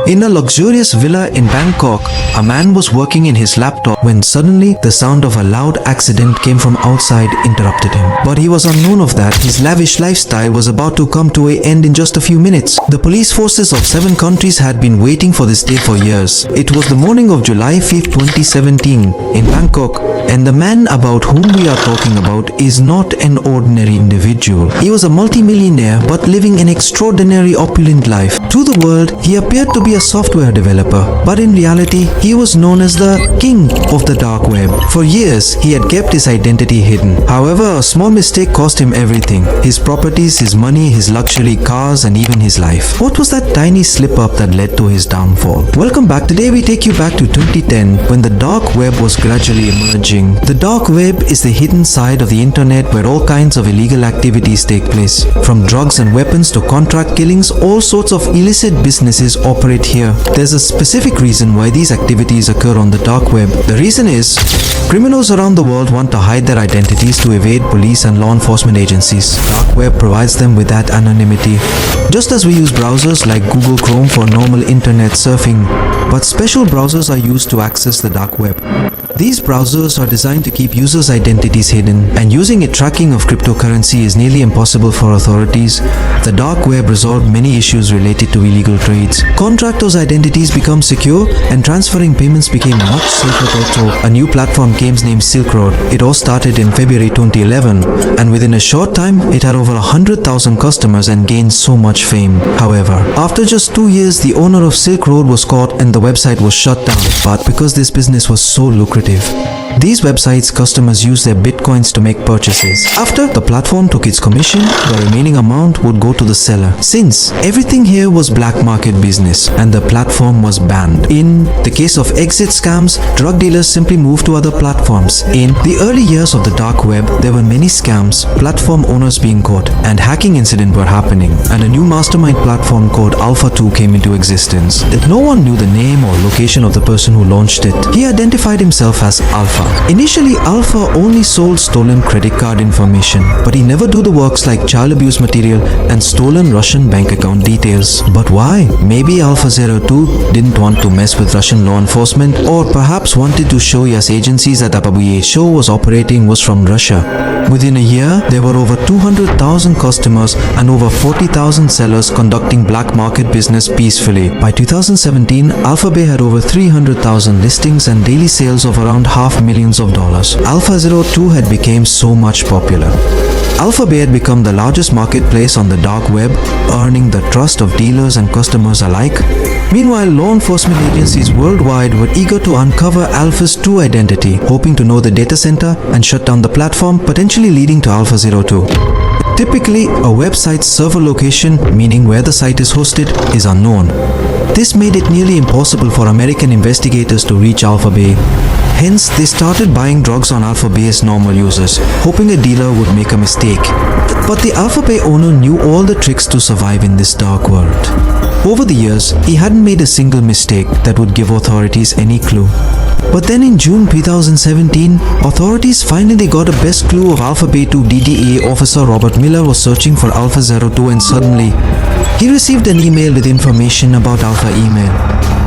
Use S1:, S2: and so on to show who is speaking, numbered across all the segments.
S1: In a luxurious villa in Bangkok, a man was working in his laptop when suddenly the sound of a loud accident came from outside interrupted him. But he was unknown of that his lavish lifestyle was about to come to an end in just a few minutes. The police forces of 7 countries had been waiting for this day for years. It was the morning of July 5th, 2017 in Bangkok, and the man about whom we are talking about is not an ordinary individual. He was a multi-millionaire but living an extraordinary opulent life. To the world, he appeared to be a software developer, but in reality, he was known as the king of the dark web. For years, he had kept his identity hidden. However, a small mistake cost him everything: his properties, his money, his luxury cars, and even his life. What was that tiny slip-up that led to his downfall? Welcome back. Today we take you back to 2010 when the dark web was gradually emerging. The dark web is the hidden side of the internet where all kinds of illegal activities take place. From drugs and weapons to contract killings, all sorts of illicit businesses operate here. There's a specific reason why these activities occur on the dark web. The reason is, criminals around the world want to hide their identities to evade police and law enforcement agencies. Dark web provides them with that anonymity. Just as we use browsers like Google Chrome for normal internet surfing, but special browsers are used to access the dark web. These browsers are designed to keep users' identities hidden, and using a tracking of cryptocurrency is nearly impossible for authorities. The dark web resolved many issues related to illegal trades. Contractors' identities become secure, and transferring payments became much safer also. A new platform came named Silk Road. It all started in February 2011, and within a short time, it had over 100,000 customers and gained so much fame. However, after just 2 years, the owner of Silk Road was caught and the website was shut down. But because this business was so lucrative, these websites, customers used their bitcoins to make purchases. After the platform took its commission, the remaining amount would go to the seller. Since everything here was black market business and the platform was banned. In the case of exit scams, drug dealers simply moved to other platforms. In the early years of the dark web, there were many scams, platform owners being caught, and hacking incidents were happening. And a new mastermind platform called Alpha 2 came into existence. No one knew the name or location of the person who launched it. He identified himself as Alpha. Initially, Alpha only sold stolen credit card information, but he never do the works like child abuse material and stolen Russian bank account details. But why? Maybe Alpha 02 didn't want to mess with Russian law enforcement, or perhaps wanted to show US agencies that the Babuye show was operating was from Russia. Within a year, there were over 200,000 customers and over 40,000 sellers conducting black market business peacefully. By 2017, Alphabay had over 300,000 listings and daily sales of around $500,000. Alpha 02 had become so much popular. Alphabay had become the largest marketplace on the dark web, earning the trust of dealers and customers alike. Meanwhile, law enforcement agencies worldwide were eager to uncover Alpha's true identity, hoping to know the data center and shut down the platform, potentially leading to Alpha 02. Typically, a website's server location, meaning where the site is hosted, is unknown. This made it nearly impossible for American investigators to reach Alphabay. Hence, they started buying drugs on Alphabay's normal users, hoping a dealer would make a mistake. But the Alphabay owner knew all the tricks to survive in this dark world. Over the years, he hadn't made a single mistake that would give authorities any clue. But then in June 2017, authorities finally got a best clue of Alphabay 2 DDA officer Robert Miller was searching for Alpha 02, and suddenly, he received an email with information about Alpha email.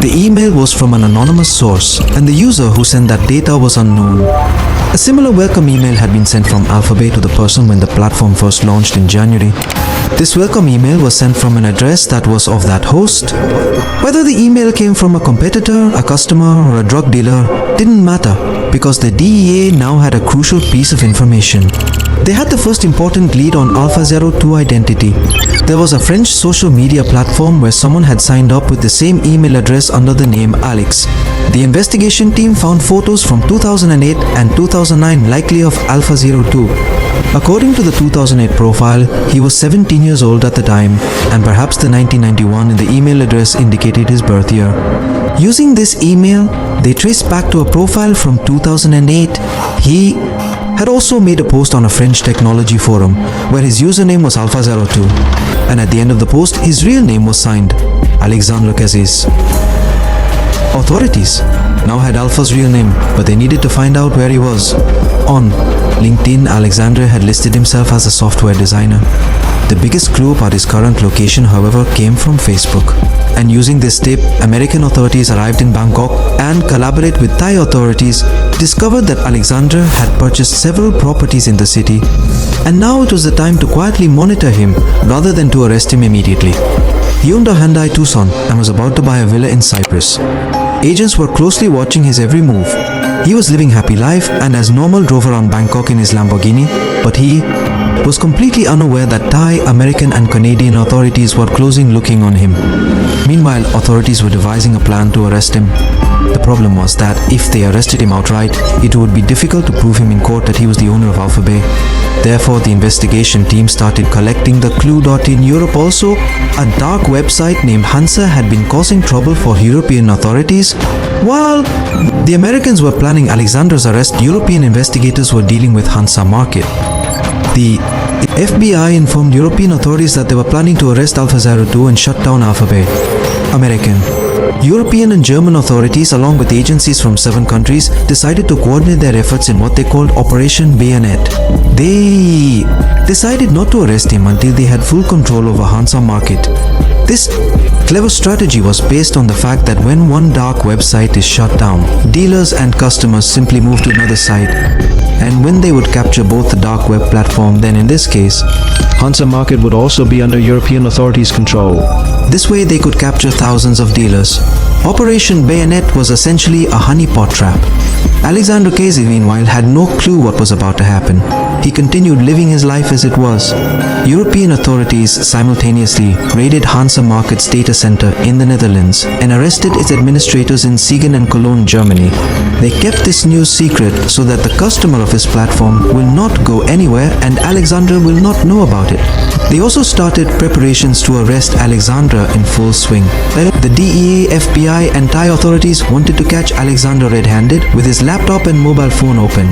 S1: The email was from an anonymous source, and the user who sent that data was unknown. A similar welcome email had been sent from Alphabay to the person when the platform first launched in January. This welcome email was sent from an address that was of that host. Whether the email came from a competitor, a customer, or a drug dealer didn't matter, because the DEA now had a crucial piece of information. They had the first important lead on Alpha 02 identity. There was a French social media platform where someone had signed up with the same email address under the name Alex. The investigation team found photos from 2008 and 2009 likely of Alpha 02. According to the 2008 profile, he was 17 years old at the time, and perhaps the 1991 in the email address indicated his birth year. Using this email, they traced back to a profile from 2008. He had also made a post on a French technology forum where his username was Alpha 02, and at the end of the post, his real name was signed Alexandre Cazes. Authorities now had Alpha's real name, but they needed to find out where he was. On LinkedIn, Alexandre had listed himself as a software designer. The biggest clue about his current location, however, came from Facebook. And using this tip, American authorities arrived in Bangkok and collaborated with Thai authorities, discovered that Alexandre had purchased several properties in the city, and now it was the time to quietly monitor him rather than to arrest him immediately. He owned a Hyundai Tucson and was about to buy a villa in Cyprus. Agents were closely watching his every move. He was living happy life and as normal drove around Bangkok in his Lamborghini, but he was completely unaware that Thai, American and Canadian authorities were closely looking on him. Meanwhile, authorities were devising a plan to arrest him. The problem was that if they arrested him outright, it would be difficult to prove him in court that he was the owner of Alphabay. Therefore, the investigation team started collecting the clue. In Europe also, a dark website named Hansa had been causing trouble for European authorities. While the Americans were planning Alexandre's arrest, European investigators were dealing with Hansa Market. The FBI informed European authorities that they were planning to arrest Alpha02 and shut down Alphabay. American, European and German authorities, along with agencies from 7 countries, decided to coordinate their efforts in what they called Operation Bayonet. They decided not to arrest him until they had full control over Hansa Market. This clever strategy was based on the fact that when one dark website is shut down, dealers and customers simply move to another site. And when they would capture both the dark web platform, then in this case, Hansa Market would also be under European authorities' control. This way they could capture thousands of dealers. Operation Bayonet was essentially a honeypot trap. Alexandre Cazes, meanwhile, had no clue what was about to happen. He continued living his life as it was. European authorities simultaneously raided Hansa Market's data center in the Netherlands and arrested its administrators in Siegen and Cologne, Germany. They kept this news secret so that the customer of his platform will not go anywhere and Alexandre will not know about it. They also started preparations to arrest Alexandre in full swing. The DEA, FBI and Thai authorities wanted to catch Alexandre red-handed with his laptop and mobile phone open.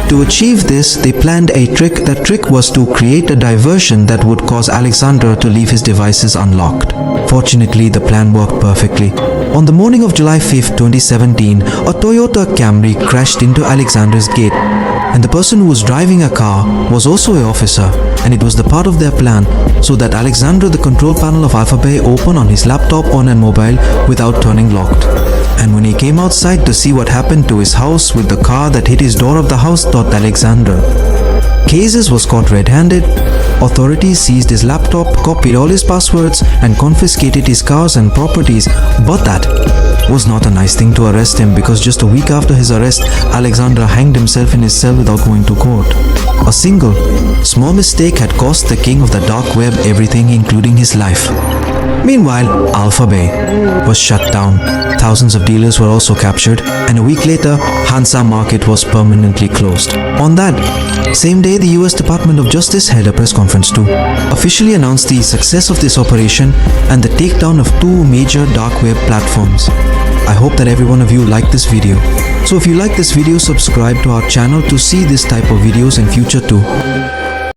S1: To achieve this, they planned a trick. That trick was to create a diversion that would cause Alexandre to leave his devices unlocked. Fortunately, the plan worked perfectly. On the morning of July 5, 2017, a Toyota Camry crashed into Alexandre's gate. And the person who was driving a car was also an officer, and it was the part of their plan so that Alexandre, the control panel of Alphabay, open on his laptop on and mobile without turning locked. And when he came outside to see what happened to his house with the car that hit his door of the house, thought Alexandre. Cazes was caught red-handed. Authorities seized his laptop, copied all his passwords and confiscated his cars and properties, but that was not a nice thing to arrest him because just a week after his arrest, Alexandre hanged himself in his cell without going to court. A single small mistake had cost the king of the dark web everything, including his life. Meanwhile, Alphabay was shut down. Thousands of dealers were also captured, and a week later, Hansa Market was permanently closed. On that same day, the US Department of Justice held a press conference to officially announce the success of this operation and the takedown of 2 major dark web platforms. I hope that every one of you liked this video. So if you like this video, subscribe to our channel to see this type of videos in future too.